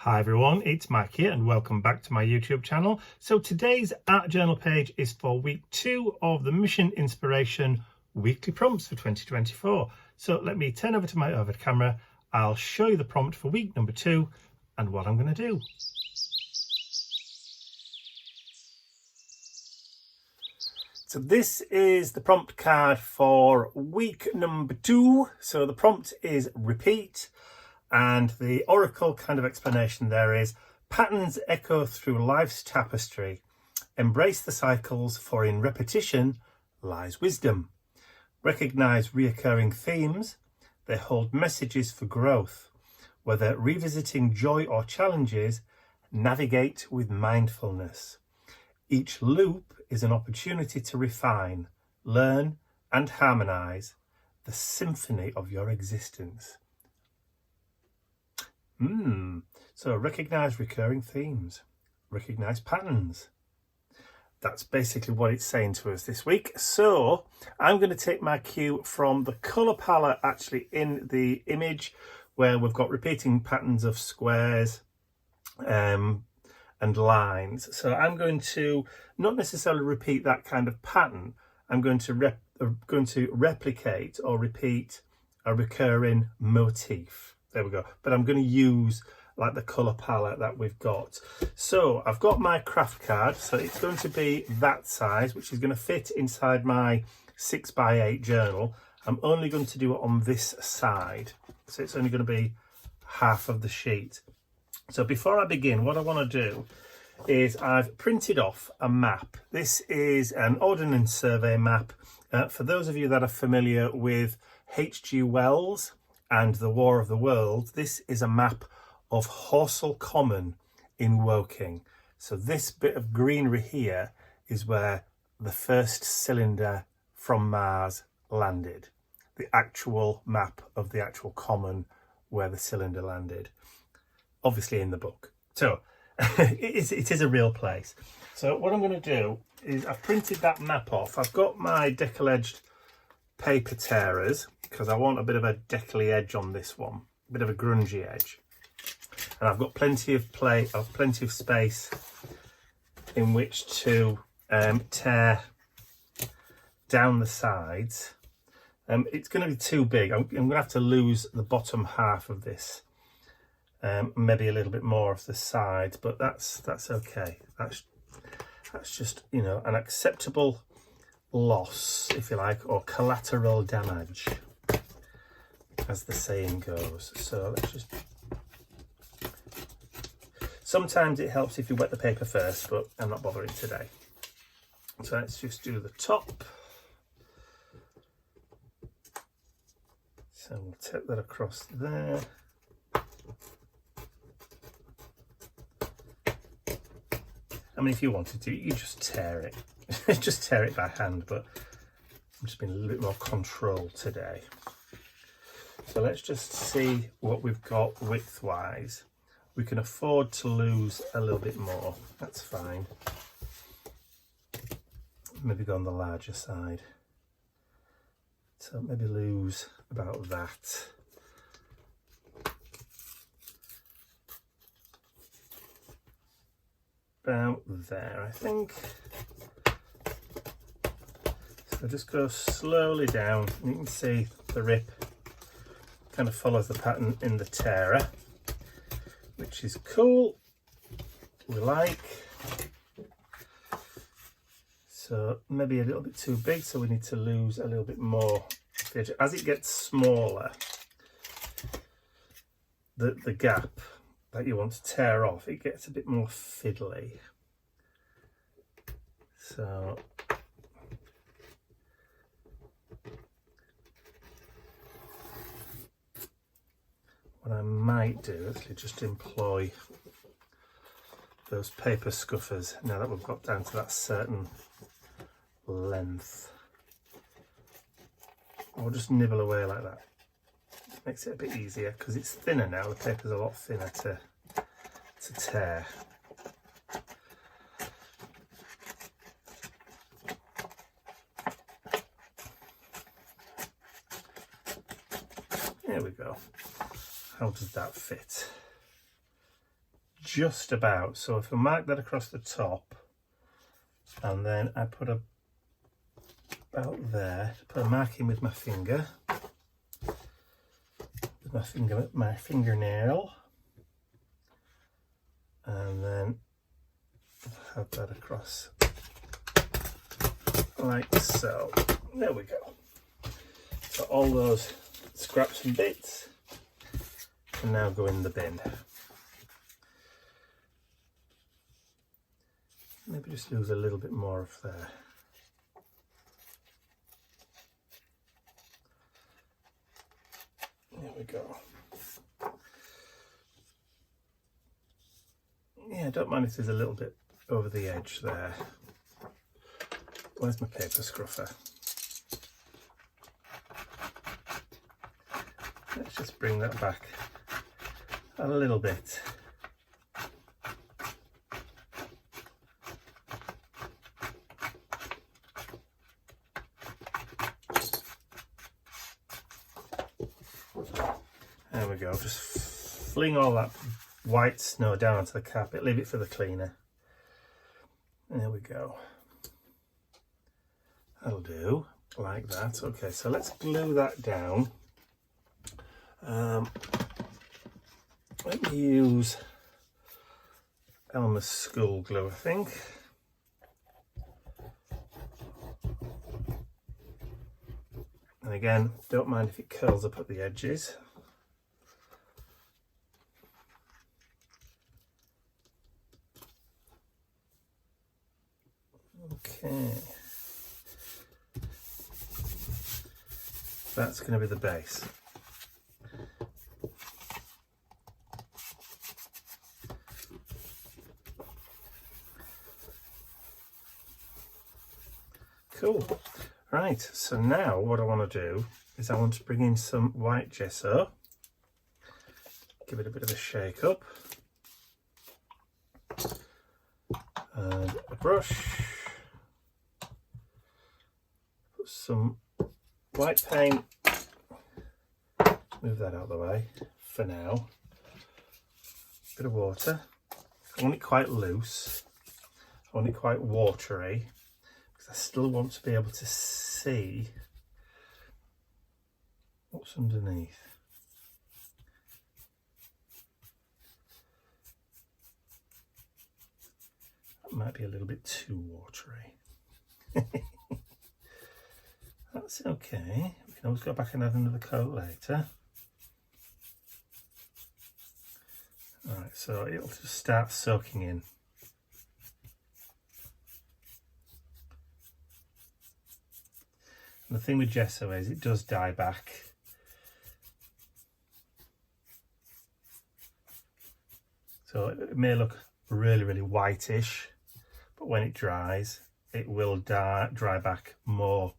Hi everyone, it's Mike here and welcome back to my YouTube channel. So today's art journal page is for week 2 of the Mission Inspiration weekly prompts for 2024. So let me turn over to my overhead camera. I'll show you the prompt for week number 2 and what I'm going to do. So this is the prompt card for week number 2. So the prompt is repeat. And the oracle kind of explanation there is, patterns echo through life's tapestry. Embrace the cycles, for in repetition lies wisdom. Recognize reoccurring themes. They hold messages for growth. Whether revisiting joy or challenges, navigate with mindfulness. Each loop is an opportunity to refine, learn and harmonize the symphony of your existence. So recognize recurring themes, recognize patterns. That's basically what it's saying to us this week. So I'm going to take my cue from the colour palette actually in the image, where we've got repeating patterns of squares and lines. So I'm going to not necessarily repeat that kind of pattern. I'm going to replicate or repeat a recurring motif. There we go. But I'm going to use like the colour palette that we've got. So I've got my craft card. So it's going to be that size, which is going to fit inside my 6x8 journal. I'm only going to do it on this side. So it's only going to be half of the sheet. So before I begin, what I want to do is I've printed off a map. This is an Ordnance Survey map. For those of you that are familiar with H.G. Wells and the War of the Worlds, this is a map of Horsell Common in Woking. So this bit of greenery here is where the first cylinder from Mars landed. The actual map of the actual common where the cylinder landed. Obviously in the book. So it is a real place. So what I'm going to do is I've printed that map off. I've got my deckle-edged paper tearers because I want a bit of a deckly edge on this one, a bit of a grungy edge. And I've got plenty of plenty of space in which to tear down the sides. It's going to be too big. I'm going to have to lose the bottom half of this, maybe a little bit more of the sides, but that's okay. That's just, you know, an acceptable loss, if you like, or collateral damage, as the saying goes. So let's just, sometimes it helps if you wet the paper first, but I'm not bothering today. So let's just do the top. So we'll take that across there. I mean, if you wanted to, you just tear it. Just tear it by hand, but I'm just being a little bit more controlled today. So let's just see what we've got width-wise. We can afford to lose a little bit more. That's fine. Maybe go on the larger side. So maybe lose about that. About there, I think. So just go slowly down. You can see the rip kind of follows the pattern in the tearer, which is cool. We like. So maybe a little bit too big, so we need to lose a little bit more. As it gets smaller, the gap that you want to tear off, it gets a bit more fiddly. So what I might do is just employ those paper scuffers now that we've got down to that certain length. Or just nibble away like that. Makes it a bit easier because it's thinner now. The paper's a lot thinner to tear. There we go. How does that fit? just about. So if I mark that across the top, and then I put about there, put a mark in with my finger, my fingernail, and then have that across like so. There we go. So all those scraps and bits can now go in the bin. Maybe just lose a little bit more of there. There we go. Yeah, I don't mind if there's a little bit over the edge there. Where's my paper scruffer? Let's just bring that back a little bit. There we go, just fling all that white snow down onto the carpet, leave it for the cleaner. There we go. That'll do, like that. Okay, so let's glue that down. Let me use Elmer's school glue, I think. And again, don't mind if it curls up at the edges. Okay. That's going to be the base. Cool. Right, so now what I want to do is I want to bring in some white gesso, give it a bit of a shake up, and a brush, put some white paint, move that out of the way for now, bit of water. I want it quite loose, I want it quite watery, because I still want to be able to see what's underneath. That might be a little bit too watery. That's okay, we can always go back and add another coat later. Alright, so it'll just start soaking in. And the thing with gesso is it does dye back. So it may look really, really whitish, but when it dries, it will dry back more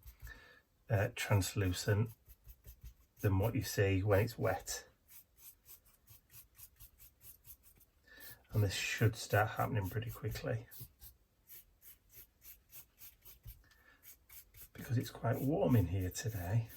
translucent than what you see when it's wet. And this should start happening pretty quickly, because it's quite warm in here today.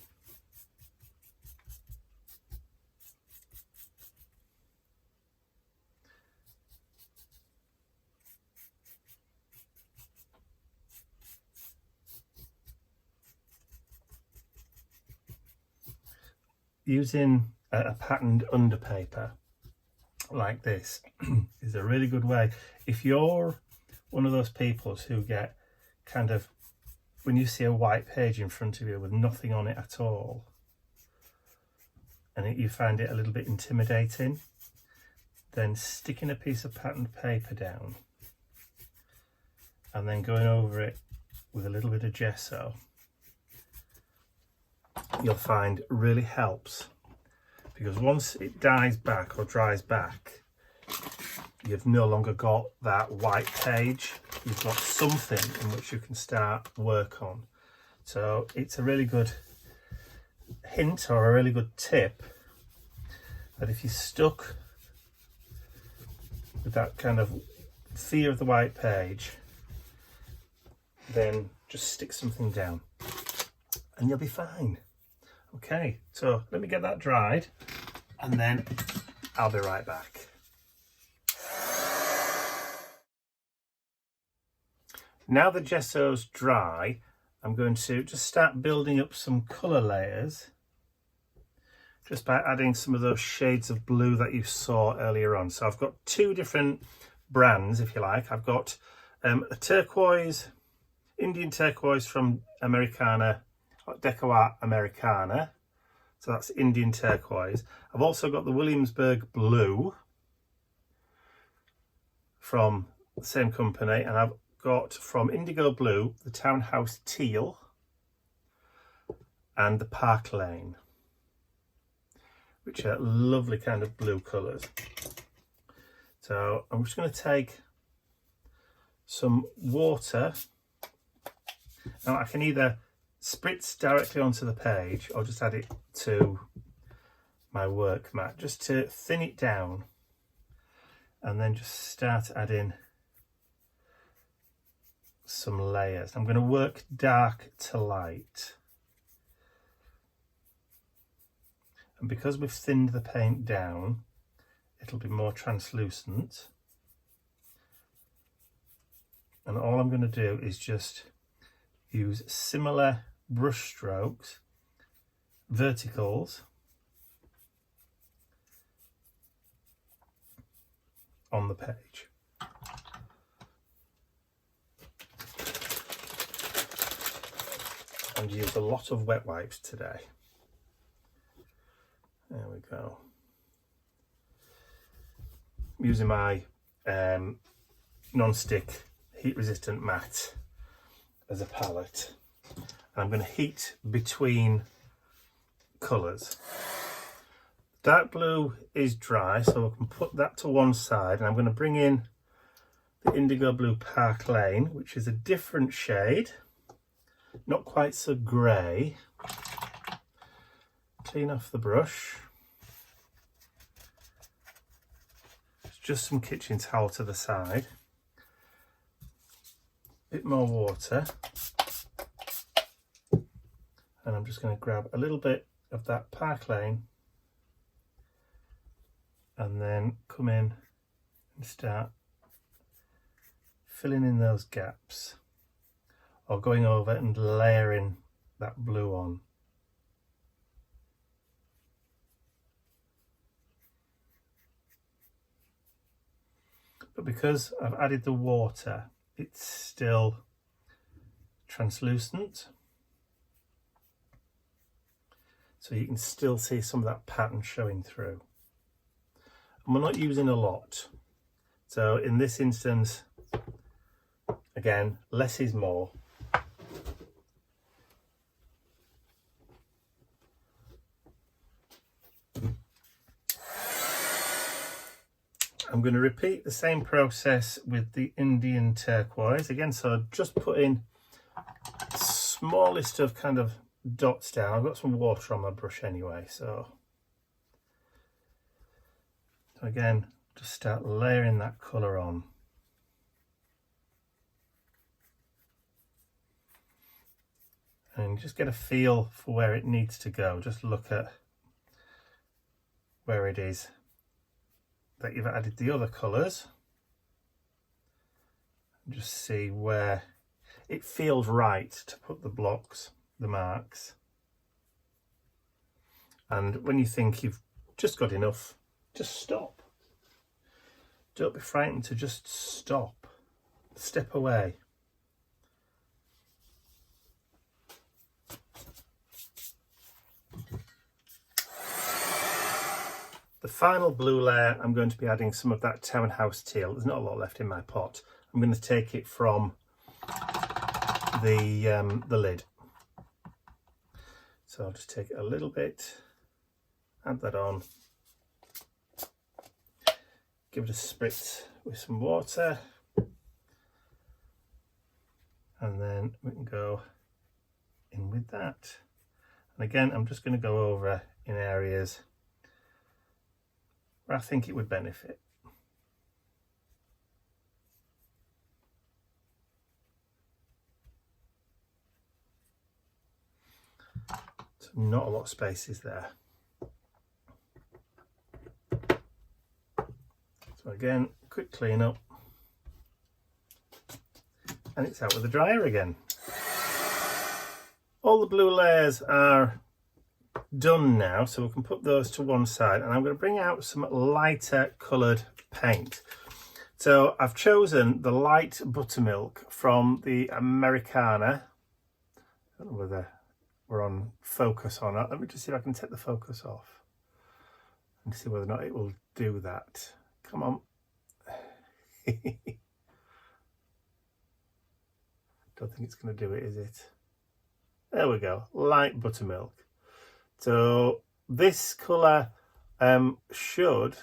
Using a patterned underpaper like this is a really good way. If you're one of those people who get kind of, when you see a white page in front of you with nothing on it at all, and you find it a little bit intimidating, then sticking a piece of patterned paper down and then going over it with a little bit of gesso, you'll find really helps, because once it dies back or dries back, you've no longer got that white page, you've got something in which you can start work on. So it's a really good hint, or a really good tip, that if you're stuck with that kind of fear of the white page, then just stick something down and you'll be fine. Okay, so let me get that dried and then I'll be right back. Now the gesso's dry, I'm going to just start building up some colour layers, just by adding some of those shades of blue that you saw earlier on. So I've got two different brands, if you like. I've got a turquoise, Indian turquoise from Americana, Deco Americana. So that's Indian turquoise. I've also got the Williamsburg blue from the same company, and I've got from Indigo Blue the Townhouse Teal and the Park Lane, which are lovely kind of blue colours. So I'm just going to take some water. Now I can either spritz directly onto the page or just add it to my work mat just to thin it down, and then just start adding some layers. I'm going to work dark to light, and because we've thinned the paint down, it'll be more translucent. And all I'm going to do is just use similar brush strokes, verticals, on the page. And use a lot of wet wipes today. There we go. I'm using my non-stick heat resistant mat as a palette. And I'm going to heat between colours. Dark blue is dry, so I can put that to one side, and I'm going to bring in the Indigo Blue Park Lane, which is a different shade, not quite so grey. Clean off the brush. Just some kitchen towel to the side. Bit more water. And I'm just going to grab a little bit of that Park Lane and then come in and start filling in those gaps, or going over and layering that blue on. But because I've added the water, it's still translucent, so you can still see some of that pattern showing through. And we're not using a lot, so in this instance, again, less is more. I'm going to repeat the same process with the Indian turquoise again, so just put in smallest of kind of dots down. I've got some water on my brush anyway, so again, just start layering that colour on. And just get a feel for where it needs to go. Just look at where it is that you've added the other colours. Just see where it feels right to put the blocks, the marks. And when you think you've just got enough, just stop. Don't be frightened to just stop. Step away. The final blue layer, I'm going to be adding some of that Townhouse Teal. There's not a lot left in my pot. I'm going to take it from the lid. So I'll just take a little bit, add that on, give it a spritz with some water, and then we can go in with that. And again, I'm just going to go over in areas where I think it would benefit. So not a lot of spaces there. So again, quick clean up. and it's out with the dryer again. All the blue layers are done now, so we can put those to one side, and I'm going to bring out some lighter coloured paint. So I've chosen the light buttermilk from the Americana. I don't know whether we're on focus or not. Let me just see if I can take the focus off and see whether or not it will do that. Come on. Don't think it's going to do it, is it? There we go, light buttermilk. So this colour should,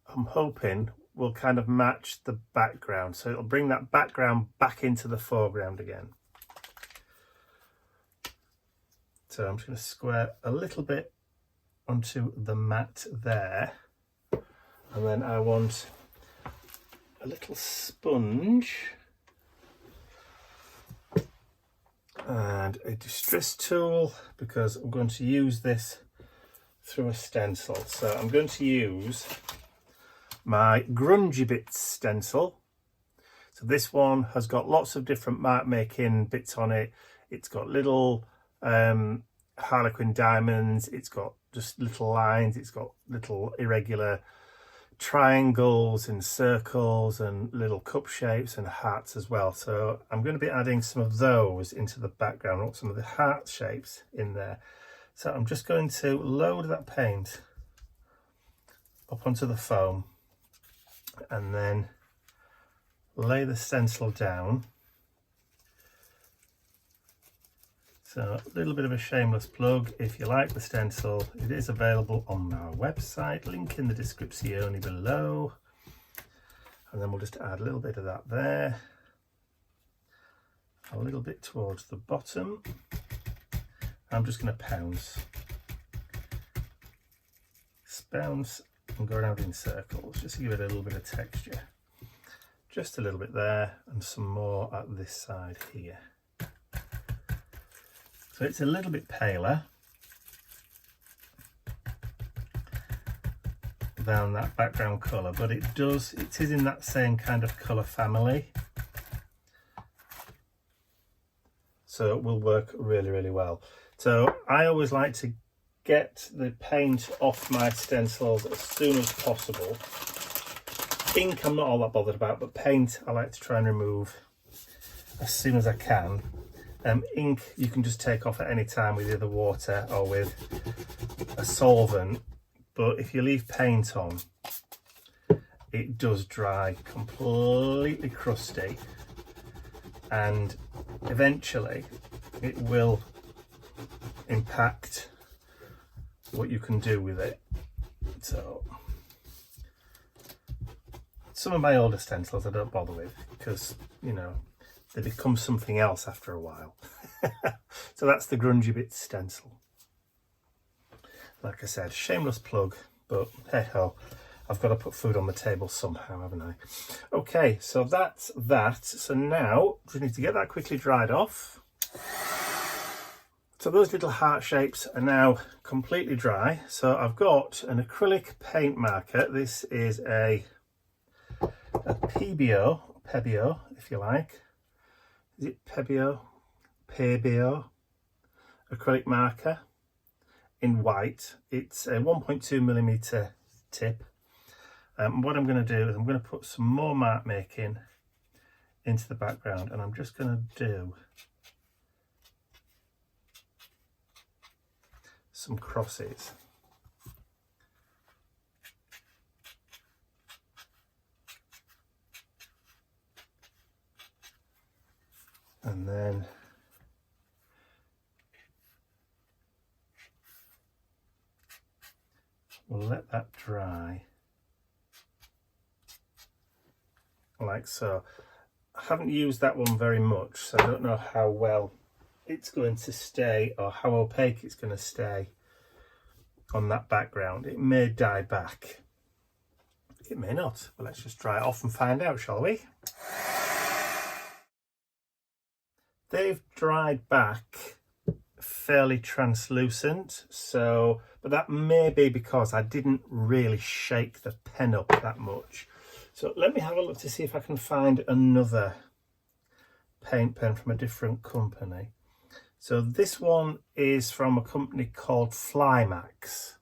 I'm hoping, will kind of match the background. So it'll bring that background back into the foreground again. So I'm just going to square a little bit onto the mat there. And then I want a little sponge and a distress tool, because I'm going to use this through a stencil. So I'm going to use my Grungy Bits stencil. So this one has got lots of different mark making bits on it. It's got little harlequin diamonds, it's got just little lines, it's got little irregular triangles and circles and little cup shapes and hearts as well. So I'm going to be adding some of those into the background, some of the heart shapes in there. So I'm just going to load that paint up onto the foam and then lay the stencil down. So a little bit of a shameless plug, if you like the stencil, it is available on our website, link in the description below. And then we'll just add a little bit of that there, a little bit towards the bottom. I'm just going to pounce and go around in circles just to give it a little bit of texture. Just a little bit there and some more at this side here. So it's a little bit paler than that background colour, but it is in that same kind of colour family. So it will work really, really well. So I always like to get the paint off my stencils as soon as possible. Ink I'm not all that bothered about, but paint I like to try and remove as soon as I can. Ink you can just take off at any time with either water or with a solvent, but if you leave paint on, it does dry completely crusty, and eventually it will impact what you can do with it. So some of my older stencils I don't bother with because, you know, they become something else after a while. So that's the Grungy Bits stencil. Like I said, shameless plug, but hey ho, I've got to put food on the table somehow, haven't I? Okay, so that's that. So now we need to get that quickly dried off. So those little heart shapes are now completely dry. So I've got an acrylic paint marker. This is a Pebeo, if you like. Is it Pebeo acrylic marker in white. It's a 1.2mm tip. What I'm going to do is I'm going to put some more mark making into the background, and I'm just going to do some crosses. And then we'll let that dry like so. I haven't used that one very much, so I don't know how well it's going to stay or how opaque it's going to stay on that background. It may dye back, it may not, but let's just dry it off and find out, shall we? They've dried back fairly translucent, so but that may be because I didn't really shake the pen up that much. So let me have a look to see if I can find another paint pen from a different company. So this one is from a company called Flymax.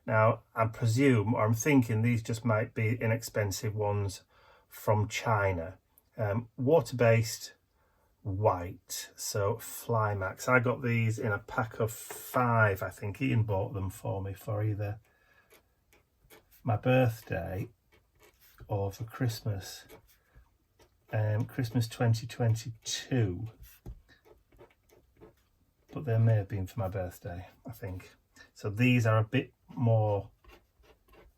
Now I presume, or I'm thinking, these just might be inexpensive ones from China. Water-based, white, so Flymax. I got these in a pack of 5. I think Ian bought them for me for either my birthday or for Christmas. Christmas 2022, but they may have been for my birthday, I think. So these are a bit more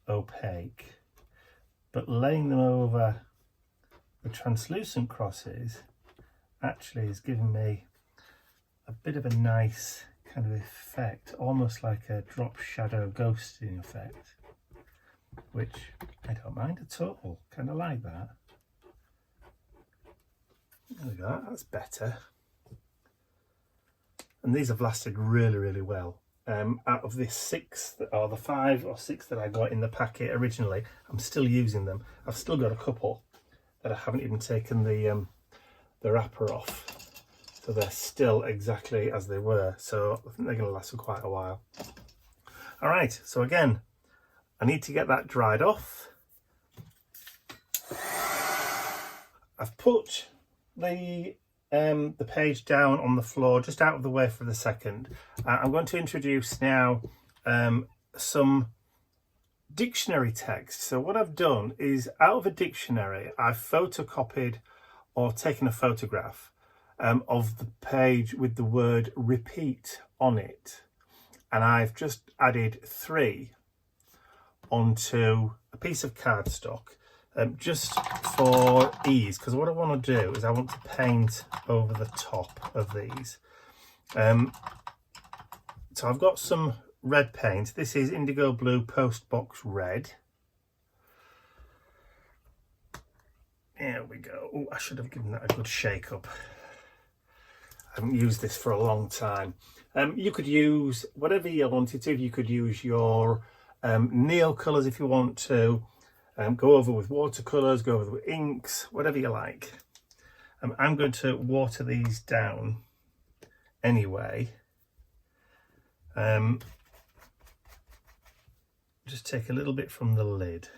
opaque, but laying them over the translucent crosses actually is giving me a bit of a nice kind of effect, almost like a drop shadow ghosting effect, which I don't mind at all. Kind of like that. There we go, that's better. And these have lasted really well. Out of the 6 or the 5 or 6 that I got in the packet originally, I'm still using them. I've still got a couple that I haven't even taken the wrapper off, so they're still exactly as they were. So I think they're going to last for quite a while. All right, so again, I need to get that dried off. I've put the page down on the floor, just out of the way for the second. I'm going to introduce now some dictionary text. So what I've done is, out of a dictionary, I've photocopied or taken a photograph of the page with the word repeat on it, and I've just added 3 onto a piece of cardstock. Just for ease, because what I want to do is I want to paint over the top of these. So I've got some red paint. This is Indigo Blue Postbox Red. There we go. Oh, I should have given that a good shake up. I haven't used this for a long time. You could use whatever you wanted to. You could use your Neil colours if you want to. Go over with watercolours, go over with inks, whatever you like. I'm going to water these down anyway. Just take a little bit from the lid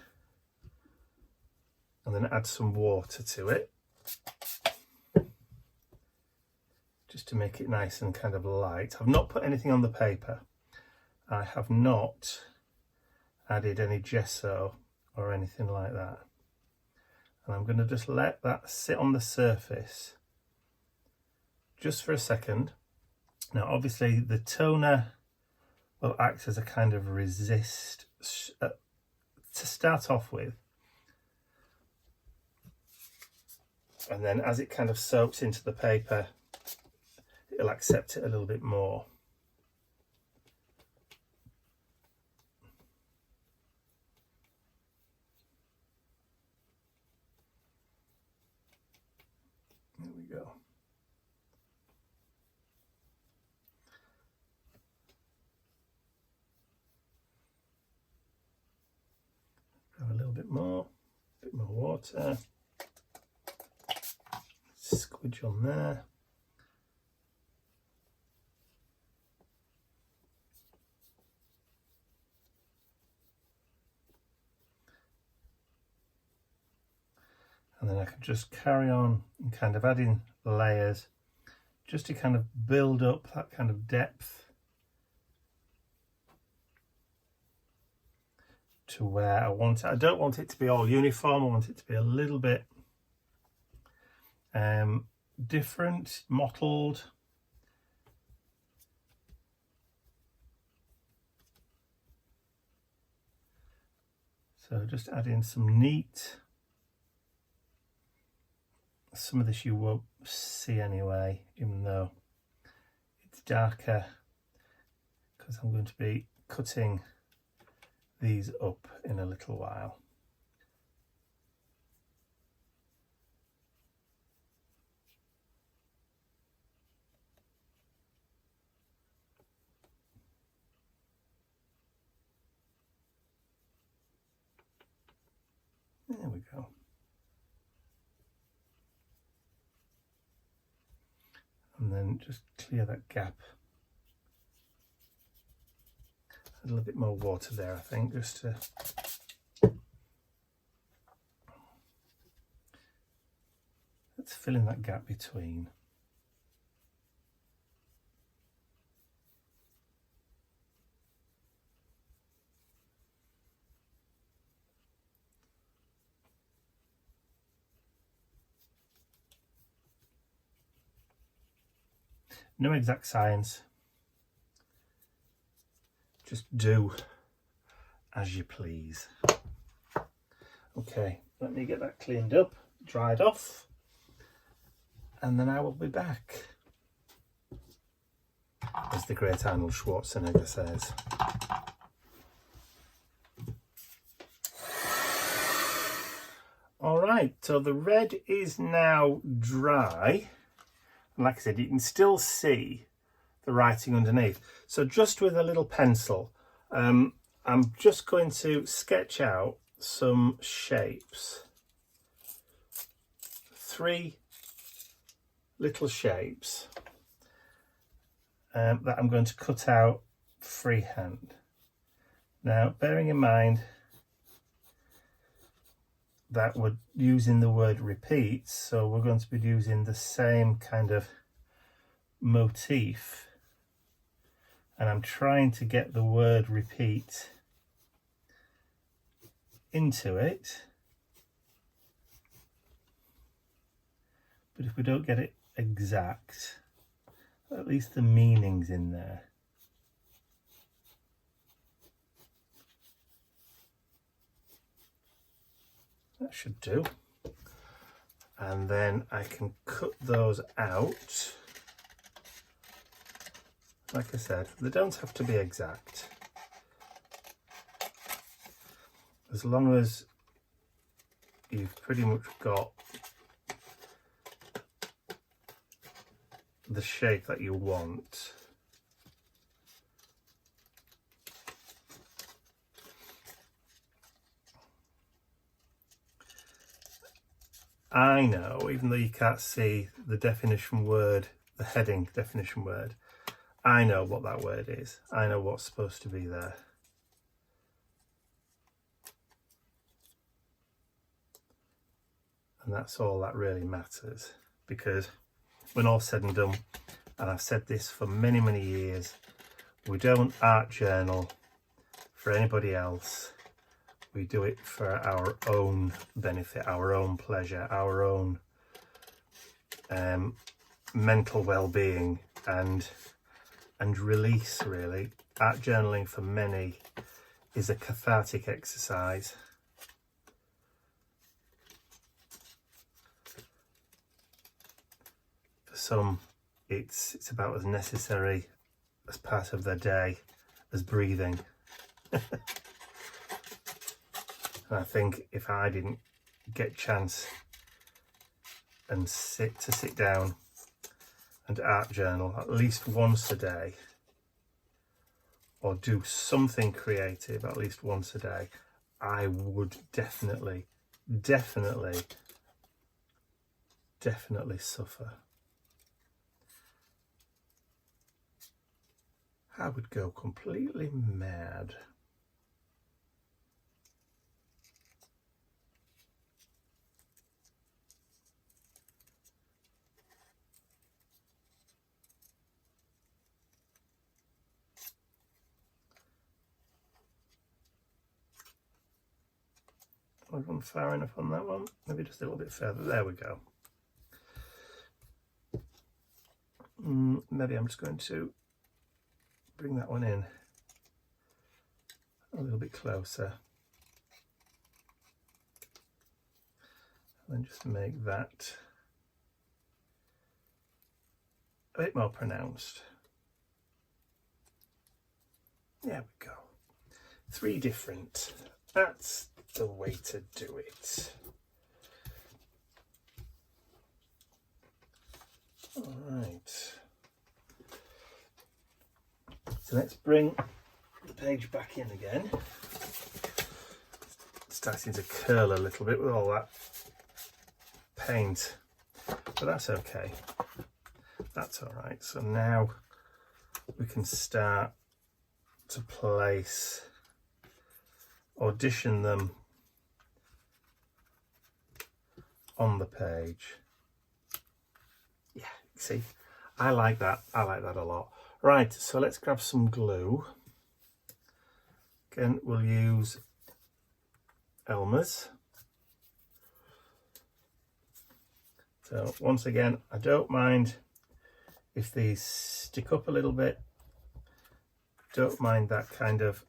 and then add some water to it, just to make it nice and kind of light. I've not put anything on the paper. I have not added any gesso or anything like that, and I'm going to just let that sit on the surface just for a second. Now obviously the toner will act as a kind of resist to start off with, and then as it kind of soaks into the paper, it'll accept it a little bit more. There we go. Grab a little bit more water. Squidge on there. And then I can just carry on and kind of add in layers just to kind of build up that kind of depth to where I want it. I don't want it to be all uniform. I want it to be a little bit different, mottled. So just add in some neat. Some of this you won't see anyway, even though it's darker, because I'm going to be cutting these up in a little while. and then just clear that gap. A little bit more water there, I think, just to let's fill in that gap between. No exact science, just do as you please. Okay, let me get that cleaned up, dried off, and then I will be back, as the great Arnold Schwarzenegger says. All right, so the red is now dry. And like I said, you can still see the writing underneath. So just with a little pencil, I'm just going to sketch out some shapes. 3 little shapes that I'm going to cut out freehand. Now, bearing in mind that we're using the word repeats, so we're going to be using the same kind of motif, and I'm trying to get the word repeat into it, but if we don't get it exact, at least the meaning's in there. That should do. And then I can cut those out. Like I said, they don't have to be exact. As long as you've pretty much got the shape that you want. I know, even though you can't see the definition word, the heading definition word, I know what that word is. I know what's supposed to be there. And that's all that really matters, because when all's said and done, and I've said this for many, many years, we don't art journal for anybody else. We do it for our own benefit, our own pleasure, our own mental well-being and release, really. Art journaling for many is a cathartic exercise. For some, it's about as necessary as part of their day as breathing. And I think if I didn't get a chance and sit down and art journal at least once a day, or do something creative at least once a day, I would definitely suffer. I would go completely mad. I've gone far enough on that one. Maybe just a little bit further. There we go. Maybe I'm just going to bring that one in a little bit closer. And then just make that a bit more pronounced. There we go. 3 different. That's the way to do it. All right. So let's bring the page back in again. It's starting to curl a little bit with all that paint, but that's okay. that's all right. So now we can start to place, audition them on the page. Yeah, see, I like that. I like that a lot. Right, so let's grab some glue. Again, we'll use Elmer's. So once again, I don't mind if these stick up a little bit. Don't mind that kind of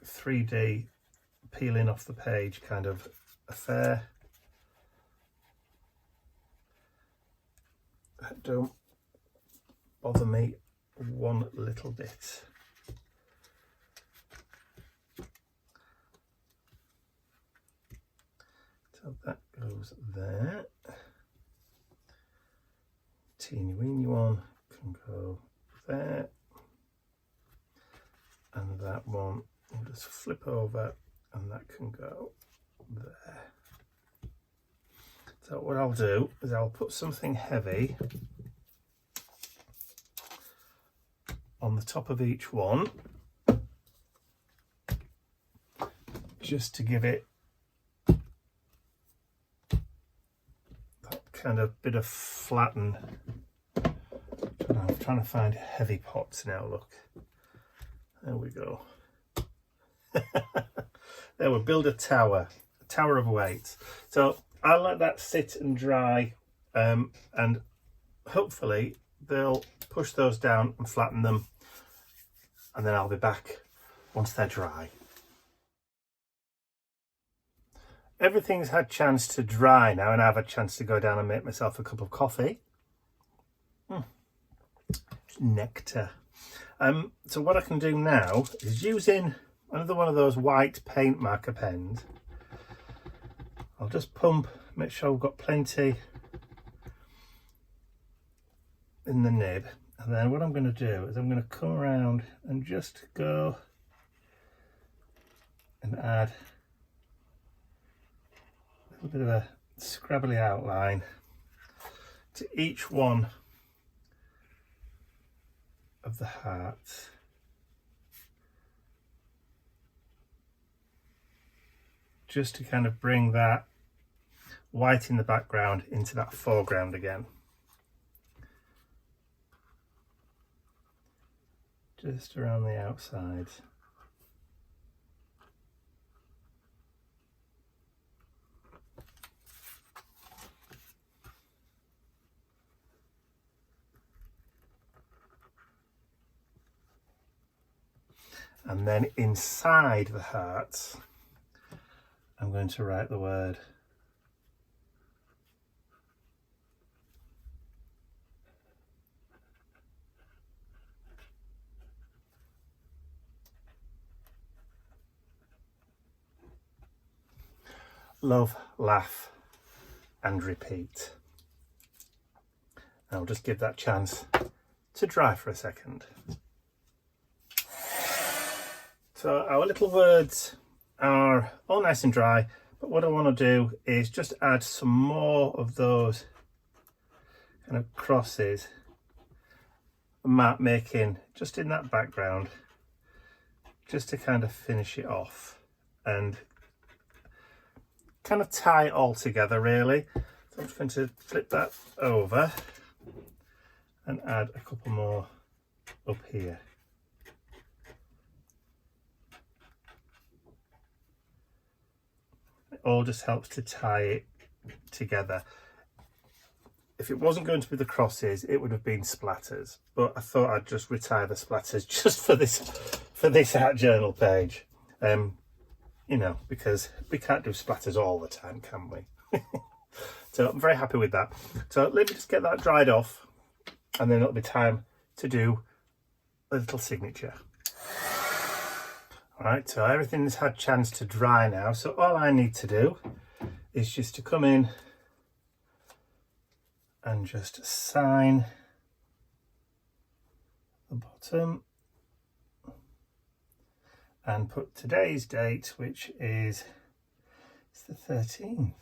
3D peeling off the page kind of affair. That don't bother me one little bit. So that goes there. Teeny weeny one can go there. And that one will just flip over and that can go there. So what I'll do is I'll put something heavy on the top of each one, just to give it that kind of bit of flatten. I'm trying to find heavy pots now, look. There we go. There we build a tower of weight. So I'll let that sit and dry, and hopefully they'll push those down and flatten them, and then I'll be back once they're dry. Everything's had a chance to dry now, and I've had a chance to go down and make myself a cup of coffee. Nectar. So what I can do now is, using another one of those white paint marker pens, I'll just pump, make sure I've got plenty in the nib, and then what I'm going to do is I'm going to come around and just go and add a little bit of a scrabbly outline to each one of the hearts. Just to kind of bring that white in the background into that foreground again. Just around the outside. And then inside the hearts, I'm going to write the word love, laugh and repeat. And I'll just give that chance to dry for a second. So our little words are all nice and dry, but what I want to do is just add some more of those kind of crosses, mark making just in that background, just to kind of finish it off and kind of tie it all together really. So I'm just going to flip that over and add a couple more up here. It all just helps to tie it together. If it wasn't going to be the crosses, it would have been splatters, but I thought I'd just retire the splatters just for this art journal page. You know, because we can't do splatters all the time, can we? So I'm very happy with that. So let me just get that dried off, and then it'll be time to do a little signature. All right, so everything's had a chance to dry now. So all I need to do is just to come in and just sign the bottom and put today's date, which is the 13th.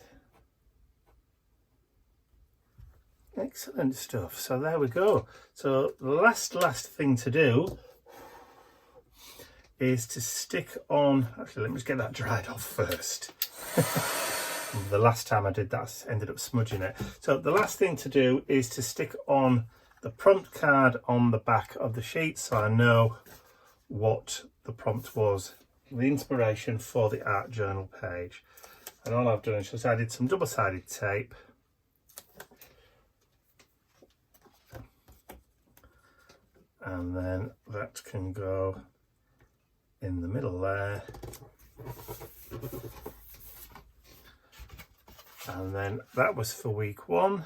Excellent stuff. So there we go. So the last thing to do is to stick on, actually let me just get that dried off first. The last time I did that I ended up smudging it. So the last thing to do is to stick on the prompt card on the back of the sheet so I know what the prompt was, the inspiration for the art journal page. And all I've done is just added some double-sided tape and then that can go in the middle there, and then that was for week 1.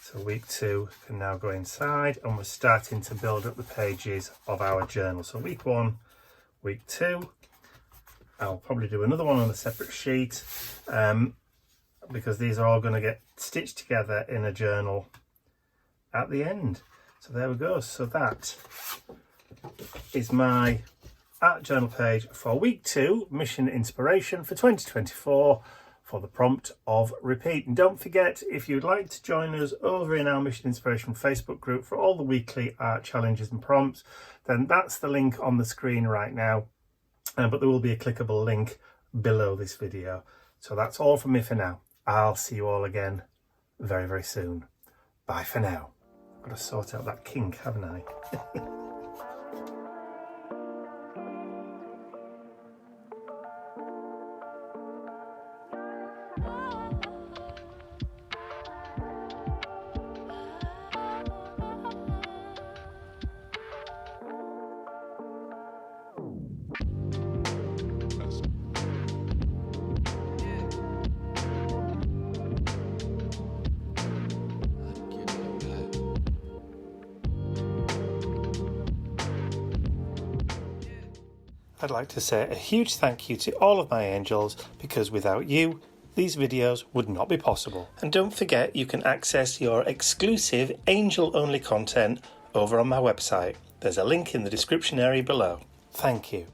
So week 2 can now go inside, and we're starting to build up the pages of our journal. So week 1, week 2, I'll probably do another one on a separate sheet because these are all going to get stitched together in a journal at the end. So there we go. So that is my art journal page for week 2, mission inspiration for 2024, for the prompt of repeat. And don't forget, if you'd like to join us over in our Mission Inspiration Facebook group for all the weekly art challenges and prompts, then that's the link on the screen right now. But there will be a clickable link below this video. So that's all from me for now. I'll see you all again very, very soon. Bye for now. I've got to sort out that kink, haven't I? I'd like to say a huge thank you to all of my angels, because without you, these videos would not be possible. And don't forget, you can access your exclusive angel-only content over on my website. There's a link in the description area below. Thank you.